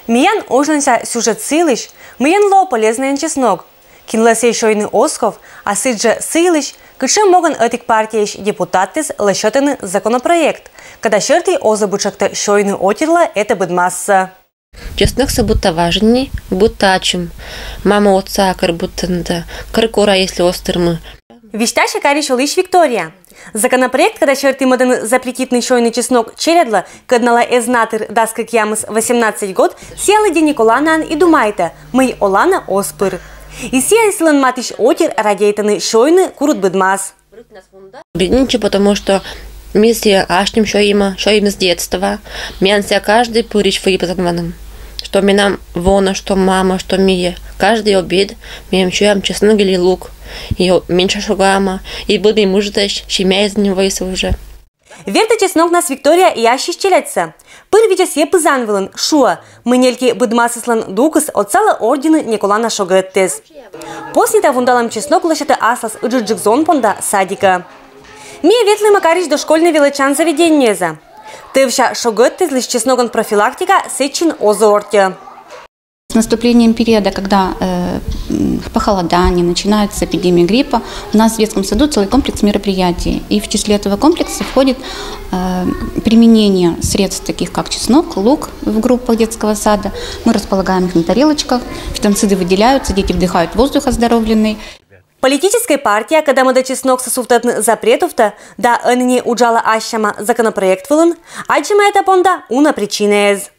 Миян ожнанся сюжет силыш, миян ло полезный чеснок. Кинлесе шойный осков, а сыджа силыш, кыше моган этик партиеш депутатис лещетыны законопроект, когда черты озабучакта шойный отерла это бедмасса. Чеснок будто важней, будто ачим. Мама отца кар будто нда, каркора если остермы. Вишташа кариш лишь Виктория. Законопроект, когда черты моден запретитный шойный чеснок чередла, каднала эзнатыр даска кьямыс 18 год, села денег Оланан и думайте, мы Олана оспыр. И сия силан матиш отер радейтаны шойны курут бедмас. Ничего, потому что мы все ашнем шоима с детства. Мянся каждый пурич фуи позадманом. Что мы нам вона, что мама, что мия. Каждый обед мы им шуям чеснок или лук. И меньше шугама. И будем мужитать, щемя из него и уже. Верта чеснок нас Виктория и ящи щелятся. Пырвича се пызанвылын, шуа, мнельки быдмасыслан дукас от сала ордены Николана шогеттез. После того вундалам чеснок лошата аслас ыджиджикзон понда садика. Мия ветлый макарич дошкольный величан заведеньеза. Тывша шогеттез лишь чесногон профилактика сечин озорте. С наступлением периода, когда похолодание, начинается эпидемия гриппа, у нас в детском саду целый комплекс мероприятий. И в числе этого комплекса входит применение средств, таких как чеснок, лук в группах детского сада. Мы располагаем их на тарелочках, фитонциды выделяются, дети вдыхают воздух оздоровленный. Политическая партия, когда мы до чеснок сосуфтатны запретов-то, да они уджала ащама законопроект вылын, аджима это понда уна причина из.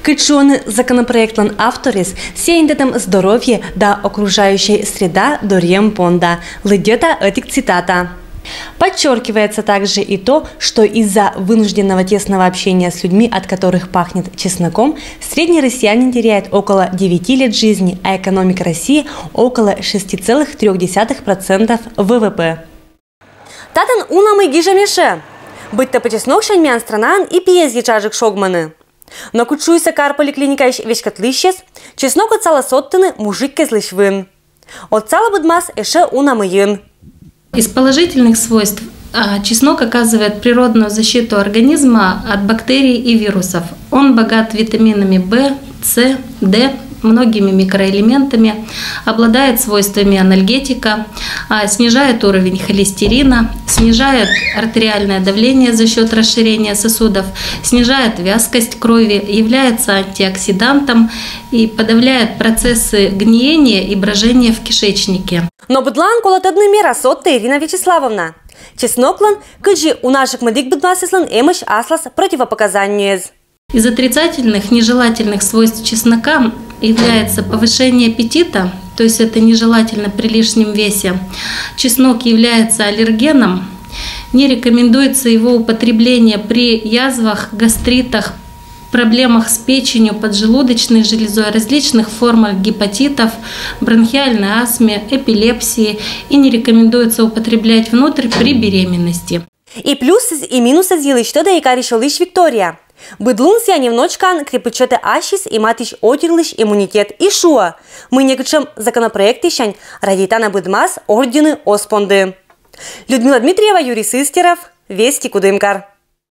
Кычуны законопроектлан авторис сеиндетам здоровье да окружающая среда дорем понда. Лыдета этик цитата. Подчеркивается также и то, что из-за вынужденного тесного общения с людьми, от которых пахнет чесноком, средний россиянин теряет около 9 лет жизни, а экономика России около 6,3% ВВП. Татан унамы гижамеше. Быть-то по чеснок шаньмян странан и пьез ячажик шогманы. Но кучуйся кар поликлиника вещкатлыщес, чеснок от сала соттыны мужик кезлышвын. От сала быдмас эше унамыйын. Из положительных свойств чеснок оказывает природную защиту организма от бактерий и вирусов. Он богат витаминами В, С, D, многими микроэлементами, обладает свойствами анальгетика, снижает уровень холестерина, снижает артериальное давление за счет расширения сосудов, снижает вязкость крови, является антиоксидантом и подавляет процессы гниения и брожения в кишечнике. Но быдлан колотодный мера сотта Ирина Вячеславовна. Чесноклан, кыджи у наших медик быдмасыслан эмыш аслас противопоказанию. Из отрицательных, нежелательных свойств чеснока является повышение аппетита, то есть это нежелательно при лишнем весе. Чеснок является аллергеном, не рекомендуется его употребление при язвах, гастритах, проблемах с печенью, поджелудочной железой, различных формах гепатитов, бронхиальной астме, эпилепсии и не рекомендуется употреблять внутрь при беременности. И плюсы и минусы сделать, что да и каришо лишь Виктория. Быдлун сяне вночкан крепучете ашис и матиш отерлыш иммунитет и шуа. Мы не кычем законопроекты щань радитана быдмас ордены оспонды. Людмила Дмитриева, Юрий Сыстеров, Вести Кудымкар.